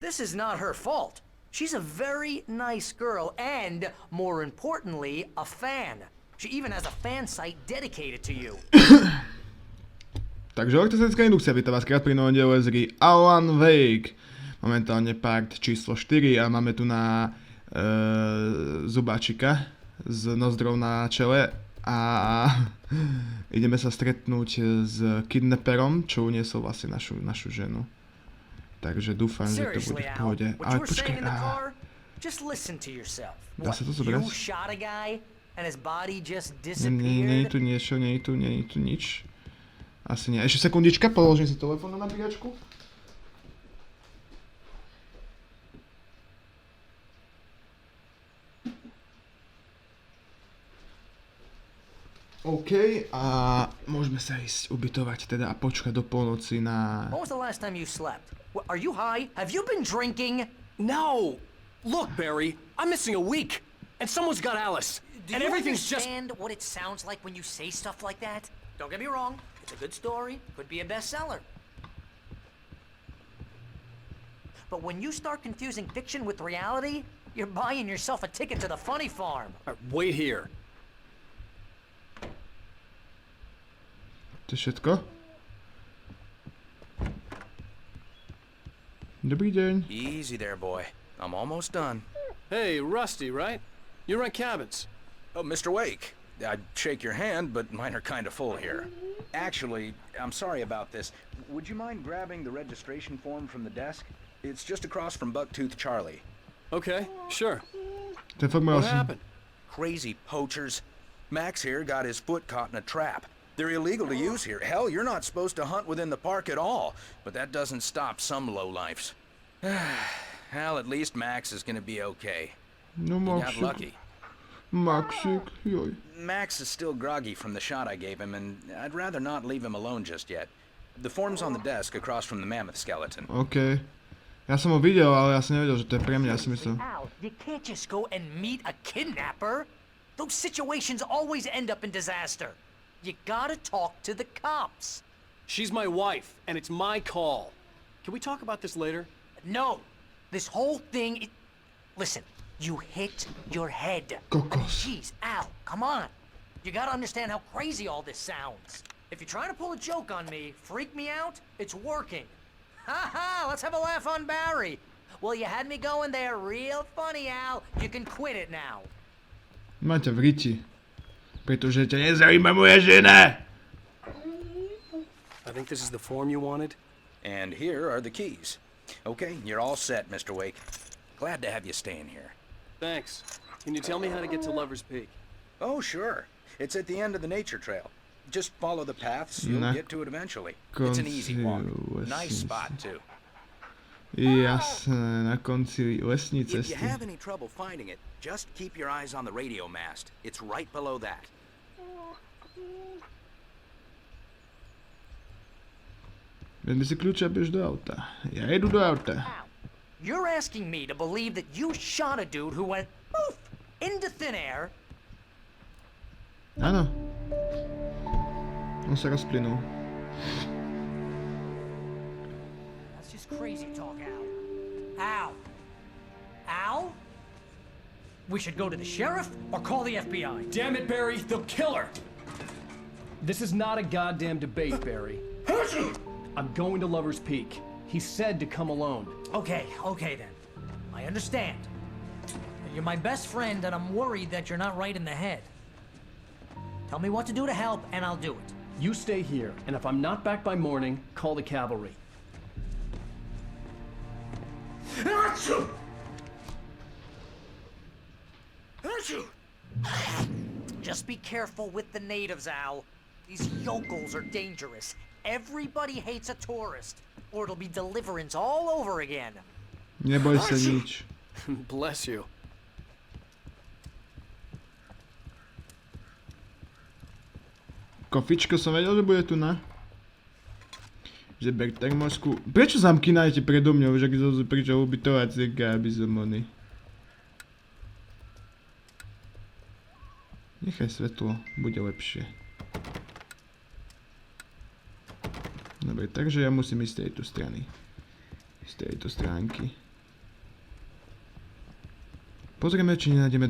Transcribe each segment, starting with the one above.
This is not her fault. She's a very nice girl and, more importantly, a fan. She even has a fan site dedicated to you. Takže ortostatická indukcia, vítam vás krát pri novom dielu z hry Alana Wake. Momentálne part číslo 4 a máme tu na zubáčika s nozdrou na čele a ideme sa stretnúť s kidnaperom, čo uniesol vlastne našu ženu. Takže dúfam, že to bude v pohode. Ale počkaj, dá sa to zobrať? Nie je tu niečo, nie je tu nič. Asi nie. Ešte sekundička, položím si telefón na nabíjačku. OK, a môžeme sa ísť ubytovať teda a počkať do polnoci na... When was the last time you slept? Are you high? Have you been drinking? No! Look, Barry, I'm missing a week, and someone's got Alice, and everything's just... Do you understand what it sounds like when you say stuff like that? Don't get me wrong, it's a good story, could be a bestseller. But when you start confusing fiction with reality, you're buying yourself a ticket to the funny farm. Wait here. To je všetko? Dobrý deň. Easy there, boy. I'm almost done. Hey, Rusty, right? You rent cabins. Oh, Mr. Wake. I'd shake your hand, but mine are kind of full here. Actually, I'm sorry about this. Would you mind grabbing the registration form from the desk? It's just across from Bucktooth Charlie. Okay, sure. What happened? Crazy poachers. Max here got his foot caught in a trap. They're illegal to use here. Hell, you're not supposed to hunt within the park at all. But that doesn't stop some lowlifes. Hell, at least Max is gonna be okay. No, He got lucky. Maxik, joj. Max is still groggy from the shot I gave him, and I'd rather not leave him alone just yet. The form's on the desk across from the mammoth skeleton. OK. Ja som ho videl, ale ja som nevedel, že to je pre mňa, ja som myslel. Al, you can't just go and meet a kidnapper. Those situations always end up in disaster. You gotta talk to the cops. She's my wife, and it's my call. Can we talk about this later? No. This whole thing... Listen, you hit your head. Kokos. Jeez, Al, come on. You gotta understand how crazy all this sounds. If you're trying to pull a joke on me, freak me out, it's working. Ha-ha, let's have a laugh on Barry. Well, you had me going there real funny, Al. You can quit it now. Máte v riti. Pretože ťa nezaujíma moja žena. I think this is the form you wanted. And here are the keys. Okay, you're all set, Mr. Wake. Glad to have you staying here. Thanks. Can you tell me how to get to Lover's Peak? Oh, sure. It's at the end of the nature trail. Just follow the paths, you'll get to it eventually. It's an easy walk. Nice spot, too. Jasné, na konci lesní If cesty. you have any trouble finding it, just keep your eyes on the radio mast. It's right below that. Vezmi si kľúče a bež do auta. Ja jedu do auta. You're asking me to believe that you shot a dude who went poof into thin air? Áno. On sa rozplynul. That's just crazy talk, Al. Al? Al? We should go to the sheriff or call the FBI. Damn it, Barry, they'll kill her! This is not a goddamn debate, Barry. I'm going to Lover's Peak. He said to come alone. Okay then. I understand. You're my best friend and I'm worried that you're not right in the head. Tell me what to do to help and I'll do it. You stay here, and if I'm not back by morning, call the cavalry. Just be careful with the natives, Al. These yokels are dangerous. Everybody hates a tourist, or it'll be deliverance all over again. Neboj sa nič. Bless you. Kofičko som vedel, že bude tu na. Že ber termosku. Prečo zamkínajte predo mňou, že ak som pričal ubytovať si aby som oný. Nechaj svetlo, bude lepšie. Dobre, takže ja musím ísť z tejto strany. Z tejto stránky. Pozrieme, či nenájdeme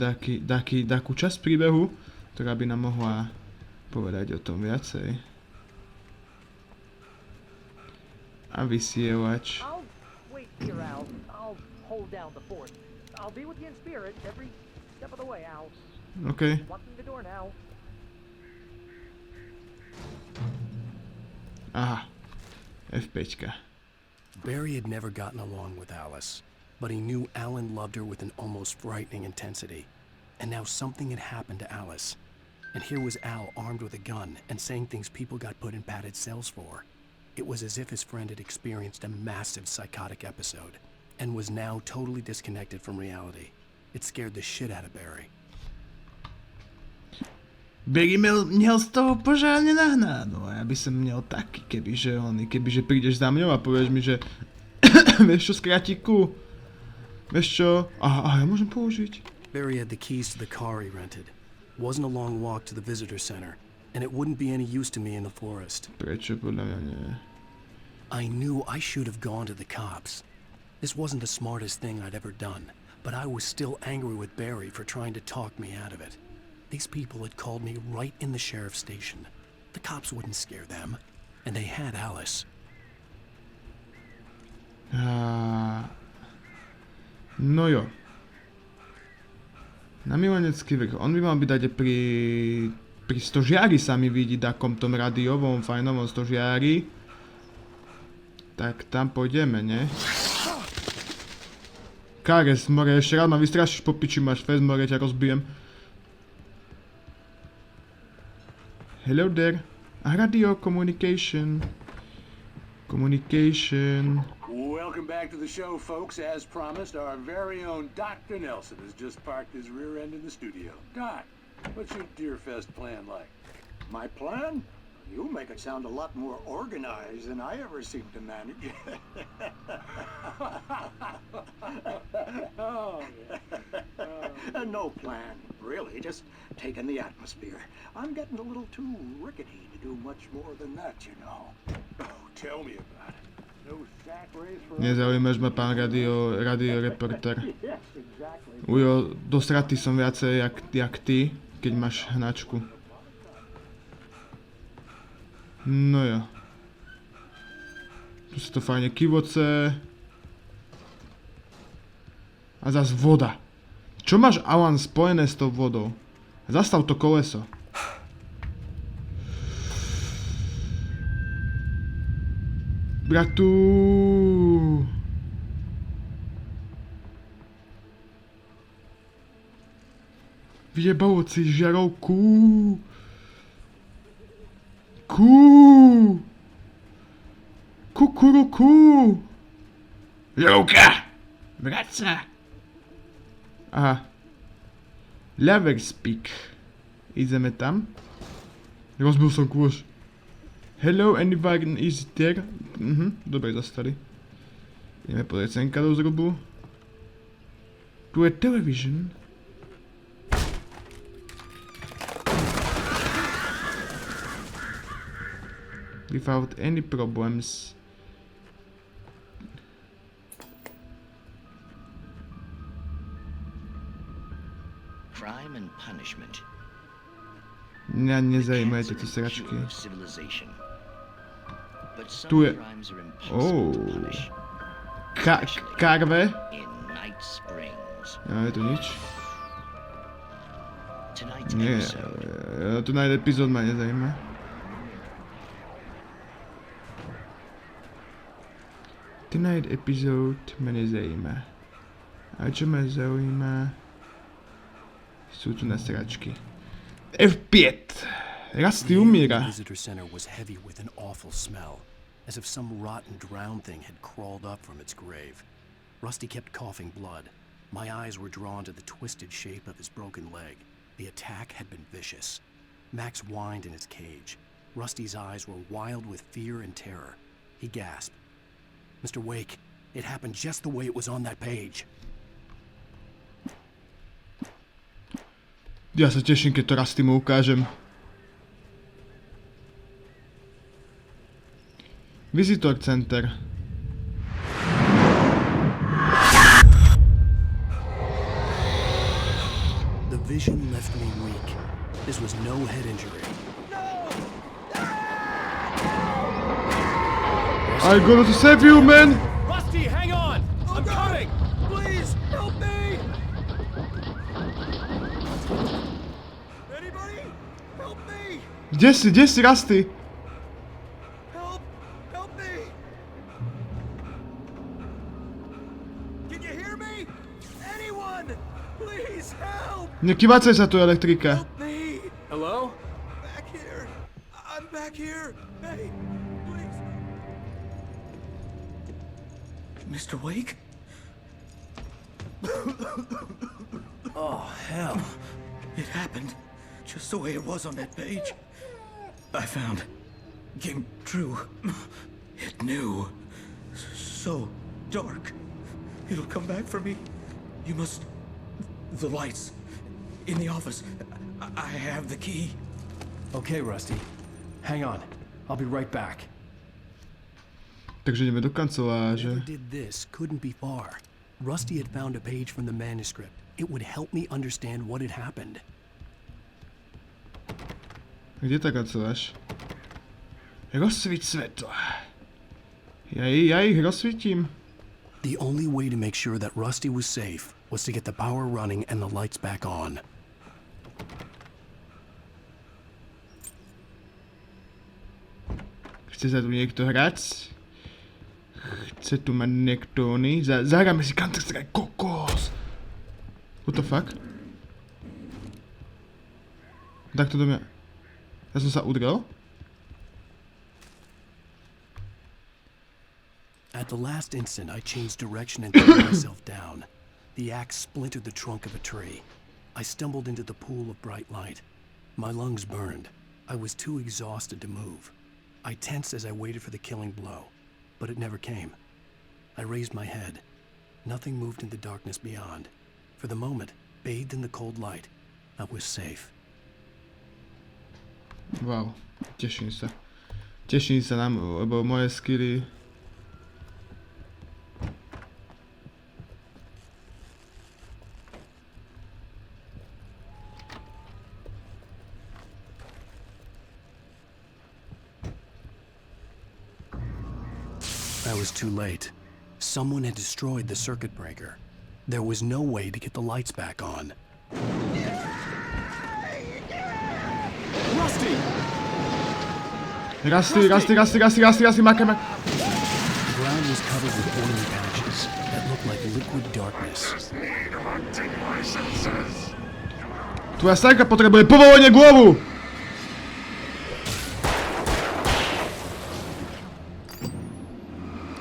takú časť príbehu, ktorá by nám mohla povedať o tom viacej. A vysielač. I'll wait here, Al. I'll hold down the fort. I'll be with you in spirit every step of the way, Al. OK. Walking the door now. Aha. F5. Barry had never gotten along with Alice, but he knew Alan loved her with an almost frightening intensity. And now something had happened to Alice. And here was Al armed with a gun and saying things people got put in padded cells for. It was as if his friend had experienced a massive psychotic episode and was now totally disconnected from reality. It scared the shit out of Barry. Barry měl z toho pořádne nahnať, no ja by som měl taký, kebyže prídeš za mňou a povieš mi, že vieš čo, skrátiku, vieš čo, aha, ja môžem použiť. Barry had the keys to the car he rented. Wasn't a long walk to the visitor center, and it wouldn't be any use to me in the forest. Prečo? Podľa mňa nie. I knew I should have gone to the cops. This wasn't the smartest thing I'd ever done, but I was still angry with Barry for trying to talk me out of it. These people had called me right in the sheriff's station. The cops wouldn't scare them, and they had Alice. No jo. Na milenecký vrch. On by mal byť dať pri stožiari sa mi vidí takom tom radiovom, fajnovom stožiari. Tak tam pôjdeme, ne? Kares, more, ešte raz ma vystrašíš po piči, máš fest, more, ťa rozbijem. Hello there. Radio communication. Welcome back to the show, folks. As promised, our very own Dr. Nelson has just parked his rear end in the studio. Doc, what's your Deerfest plan like? My plan? You make it sound a lot more organized than I ever seem to manage. No plan, really, just taking the atmosphere. I'm getting a little too rickety to do much more than that, you know. Oh, tell me about it. No sack race for... Nezaujímaš ma, pán radioreporter. Yes, exactly. Ujo, dosratý som viacej jak ty, keď máš hnačku. No jo. Tu sa to fajne kivoce. A zas voda. Čo máš, Alan, spojené s tou vodou? Zastav to koleso. Bratu. Vyjebalo si žiarovku. Kukuruku. Žiarovka. Vrať sa. Aha. Lover's Peak. Ideme tam. Rozbil som kôž. Hello, anyone is there? Dobre, zastali. Ideme pozrieť senka do zrobu. Tu je television. Without any problems. Crime and punishment. Mňa nezajímajú tieto sračky. Tu je... Oh. Karve? Je tu nič? Nie, tu nájde epizód ma nezajíma. Tonight episode ma nezajíma. A čo ma zaujíma? Sú tu na sračky. F5! Rusty umiera. The visitor center was heavy with an awful smell, as if some rotten drowned thing had crawled up from its grave. Rusty kept coughing blood. My eyes were drawn to the twisted shape of his broken leg. The attack had been vicious. Max whined in his cage. Rusty's eyes were wild with fear and terror. He gasped. Mr. Wake, it happened just the way it was on that page. Ja sa teším, keď to Rusty mu ukážem. Visitor Center. vision left me weak. This was no head injury. I'm going to save you, man! Rusty, hang on! I'm coming! Please, help me! Anybody? Help me! Kde si, Rusty? Help me! Can you hear me? Anyone? Please help! Nekývacaj sa tu, elektrika. Help me! Hello? Back here! I'm back here! Hey, please! Mr. Wake? Oh, hell. It happened just the way it was on that page. I found. Came true. It knew. So dark. It'll come back for me. You must... The lights. In the office. I have the key. Okay, Rusty. Hang on. I'll be right back. Takže ideme do kanceláře. Whoever did this couldn't be far. Rusty had found a page from the manuscript. It would help me understand what had happened. Kde tá kancelář? Rozsvíť svetlo. Ja ich rozsvítím. The only way to make sure that Rusty was safe was to get the power running and the lights back on. Chce sa tu niekto hrať? Chce tu mať niekto oný? Zahráme si Counter-Strike, kokos! What the fuck? Tak to do mňa... Ja som sa udrel? At the last instant, I changed direction and threw myself down. The axe splintered the trunk of a tree. I stumbled into the pool of bright light. My lungs burned. I was too exhausted to move. I tensed as I waited for the killing blow, but it never came. I raised my head. Nothing moved in the darkness beyond. For the moment, bathed in the cold light, I was safe. Wow, teším sa. Teším sa, lebo moje skilly... I was too late. Someone had destroyed the circuit breaker. There was no way to get the lights back on. Rusty! Rusty, Mac. The ground was covered with oily patches that looked like liquid darkness. Tvoja starka potrebuje povolenie k lovu!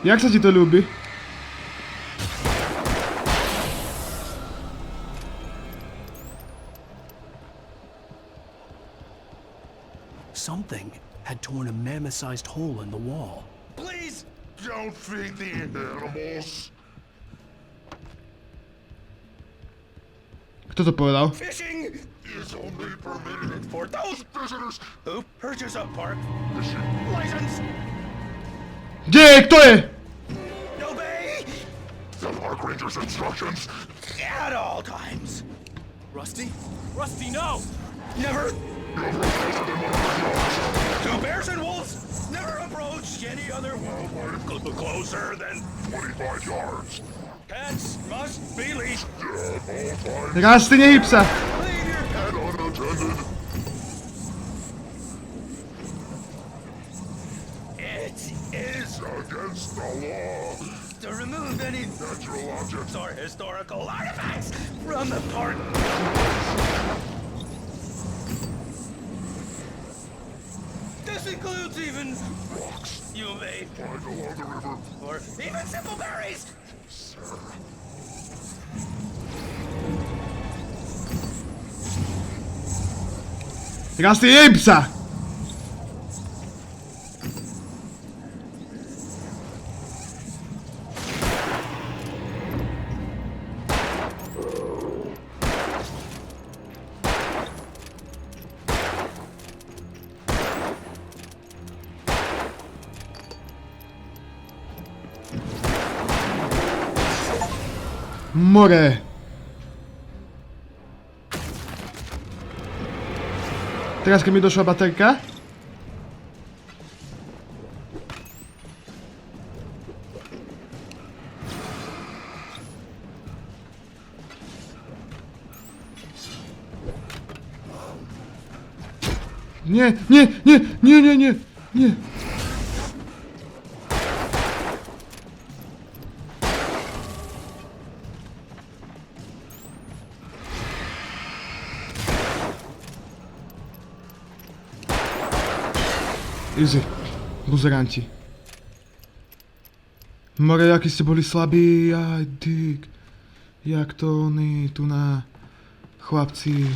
Jak sa ti to ľúbi? Something had torn a mammoth-sized hole in the wall. Please! Don't feed the animals. Kto to povedal? Fishing Is only permitted for those visitors. who purchase a park Fishing. license. Kde je? Kto je? Obey The park ranger's instructions. at all times. Rusty? Rusty, no! Never. Never closer than 100 yards. To bears and wolves, never approach any other closer than 25 yards. cats must be leashed. All time Rusty, nehyb sa! Leave your and unattended. It is Against the law. to remove any Natural objects. or historical artifacts from the park. This includes even Rocks. you may Find along the river. or even simple berries. Sir. Rusty, nehyb sa! Teraz keď mi došla baterka. Nie. Easy. Buzeranti. More, akí ste boli slabí, aj dyk. Jak to oni tu na chlapci.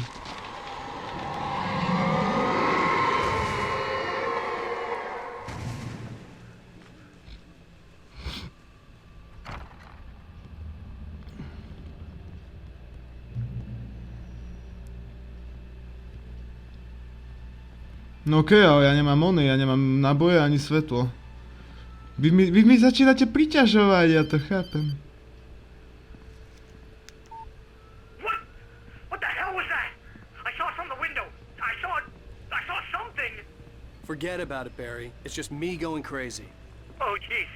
No okej, ale ja nemám ja nemám náboje ani svetlo. Vy mi začínate priťažovať, ja to chápem. What? What the hell was that? I saw it from the window. I saw something. Forget about it, Barry. It's just me going crazy. Oh, jeez.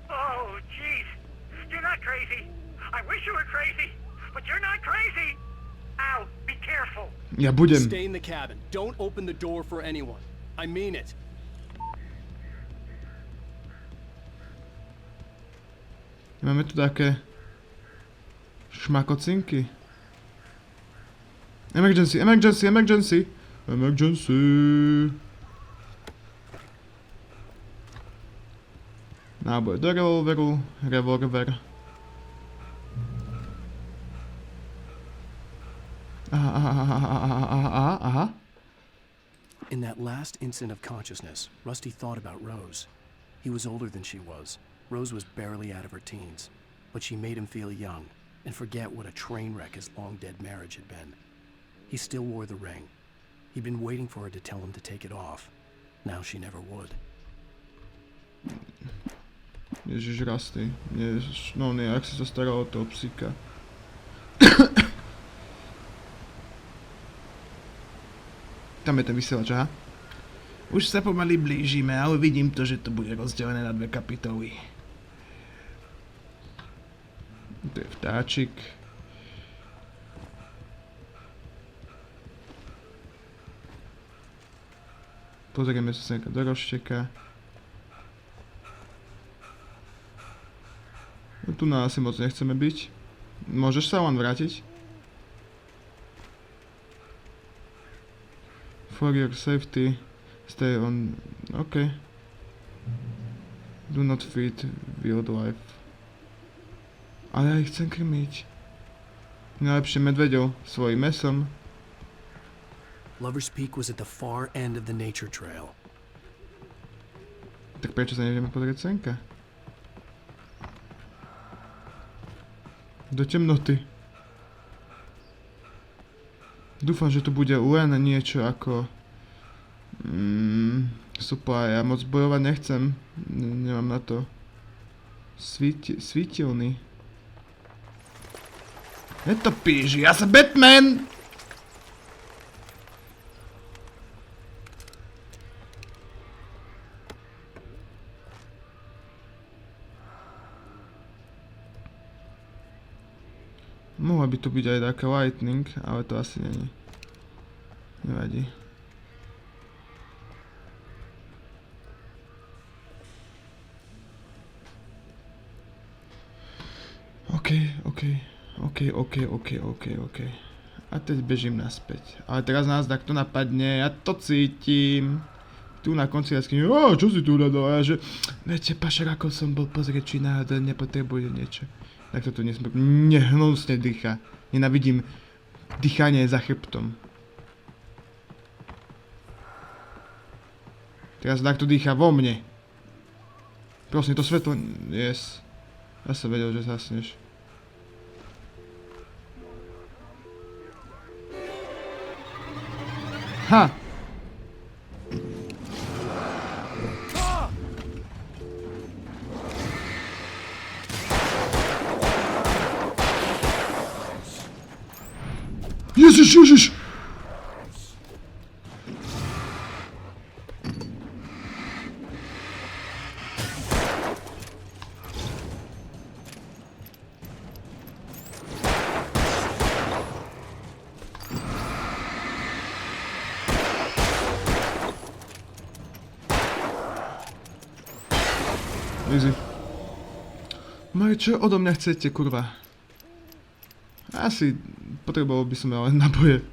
Oh, jeez. You're not crazy. I wish you were crazy, but you're not crazy. Ow, be careful. Ja budem. Stay in the cabin. Don't open the door for anyone. I mean it. Máme tu také šmakocinky. Emergency. Náboj do revolver. Aha. In that last instant of consciousness, Rusty thought about Rose. He was older than she was. Rose was barely out of her teens, but she made him feel young and forget what a train wreck his long-dead marriage had been. He still wore the ring. He'd been waiting for her to tell him to take it off. Now she never would. Ježiš, Rusty. No nie, ak si sa staral o toho psíka. Tam je ten vysielač, aha. Už sa pomaly blížime, ale vidím to, že to bude rozdelené na 2 kapitoly. To je vtáčik. Pozrieme sa senka do rozšteka. No tu na asi moc nechceme byť. Môžeš sa len vrátiť? For your safety, stay on... OK. Do not feed wildlife. Ale ja ich chcem krmiť. Najlepšie medveďov svojím mesom. Lover's Peak was at the far end of the nature trail. Tak prečo sa nevieme pozrieť senka? Do temnoty. Dúfam, že tu bude len niečo ako supply. Ja moc bojovať nechcem. Nemám na to svítilny. Netopíš, ja som Batman! Mohla by tu byť aj taká lightning, ale to asi není. Nevadí. OK. A teď bežím naspäť. Ale teraz nás takto napadne, ja to cítim. Tu na konci jaskyni, čo si tu radol? A ja že, viete, pašerákov som bol pozrieť, či náhodou nepotrebuje niečo. Tak to tu nehnusne dýcha. Nenavidím dýchanie za chrbtom. Teraz takto dýcha vo mne. Prosím, to svetlo... Yes. Ja som vedel, že zasneš. Ha! Ježiš! Easy. No čo odo mňa chcete, kurva? Asi potreboval by som ale naboje.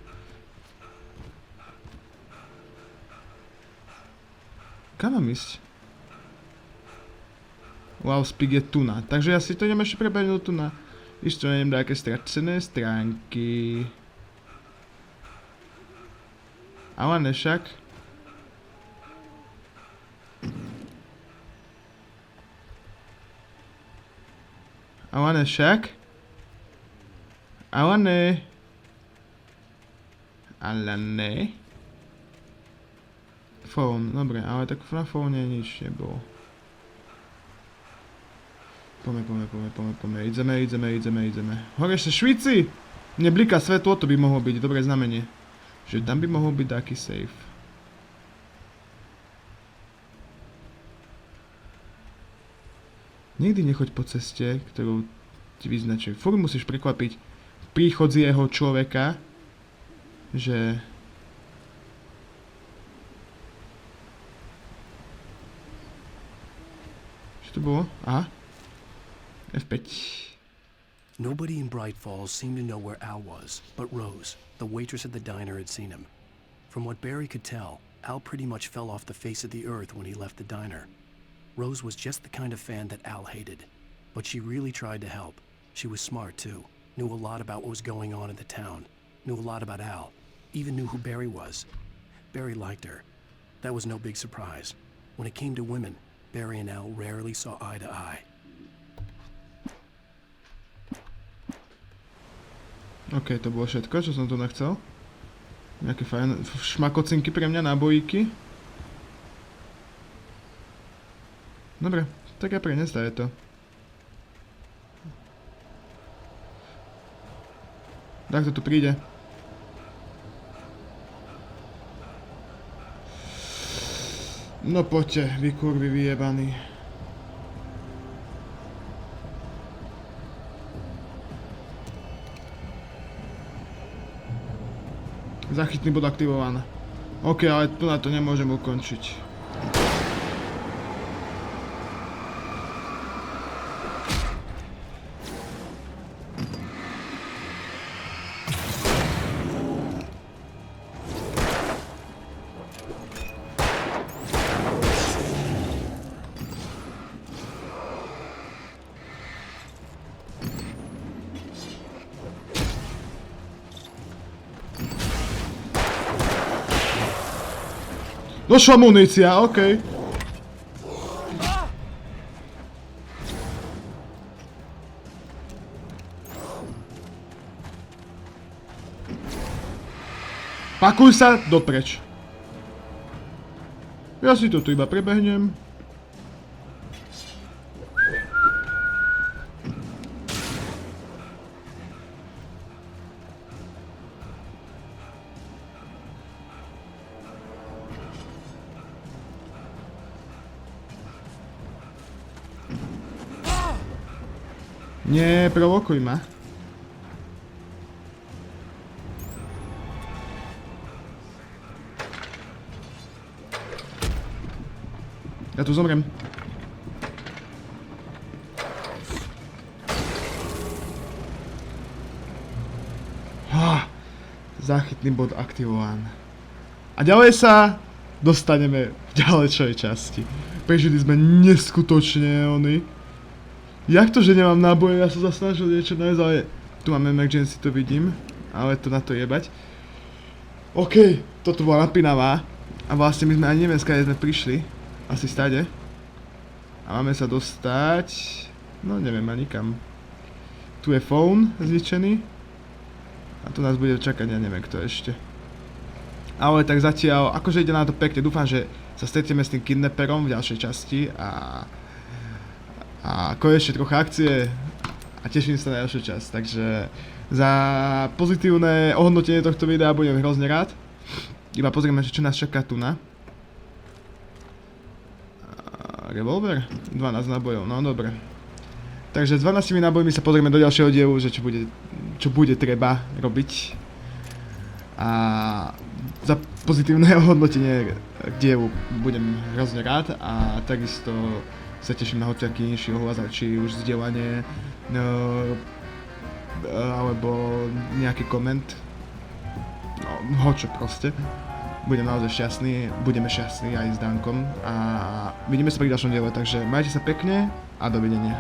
Kam mám ísť? Wow, spík je tuna. Takže ja si to idem ešte prebehnúť tuna. Isto neviem nejaké stracené stránky. Ale ne však. Ale ne však. Ale ne. Ale ne. Phone, dobre, ale tak na phone nič nebolo. Poďme. Ideme. Hore ešte Švici! Mne bliká svetlo, to by mohlo byť dobré znamenie. Že tam by mohol byť taký safe. Nikdy nechoď po ceste, ktorú ti vyznačuje. Furt musíš prekvapiť príchodzieho človeka, že... Čo to bolo? Aha. F5. Nobody in Bright Falls seemed to know where Al was, but Rose, the waitress at the diner, had seen him. From what Barry could tell, Al pretty much fell off the face of the earth when he left the diner. Rose was just the kind of fan that Al hated, but she really tried to help. She was smart too, knew a lot about what was going on in the town, knew a lot about Al, even knew who Barry was. Barry liked her. That was no big surprise. When it came to women, Barry and Al rarely saw eye to eye. OK, to bolo všetko, čo som tu nechcel. Nejaké fajn šmakocinky pre mňa, nábojíky. Dobre, tak ja prenesť je to. Tak to tu príde. No poďte, vy kurvy vyjebaní. Zachytný bod aktivovaný. OK, ale tu na to nemôžem ukončiť. Došla munícia, OK. Pakuj sa dopreč. Ja si to tu iba prebehnem. Nie, provokuj ma. Ja tu zomrem. Záchytný bod aktivovaný. A ďalej sa dostaneme v ďalejšej časti. Prežili sme neskutočne Jak to, že nemám náboje, ja som sa snažil niečo nájsť, ale tu mám emergency, to vidím, ale to na to jebať. OK, toto bola napínavá a vlastne my sme ani neviem, skade sme prišli, asi stade. A máme sa dostať, no neviem ani kam. Tu je phone zničený a tu nás bude čakať, ja neviem kto ešte. Ale tak zatiaľ, akože ide na to pekne, dúfam, že sa stretneme s tým kidnapperom v ďalšej časti a konečne trocha akcie a teším sa na ďalšiu časť, takže za pozitívne ohodnotenie tohto videa budem hrozne rád. Iba pozrieme, čo nás čaká tu na. Revolver? 12 nábojov, no dobre. Takže s 12 nábojmi sa pozrieme do ďalšieho dielu, že čo bude treba robiť. A za pozitívne ohodnotenie dielu budem hrozne rád a takisto sa teším na hociaký inší ohlas, či už zdielanie, alebo nejaký koment, no hočo proste. Budem naozaj šťastný, budeme šťastní aj s Dankom a vidíme sa pri ďalšom diele, takže majte sa pekne a dovidenia.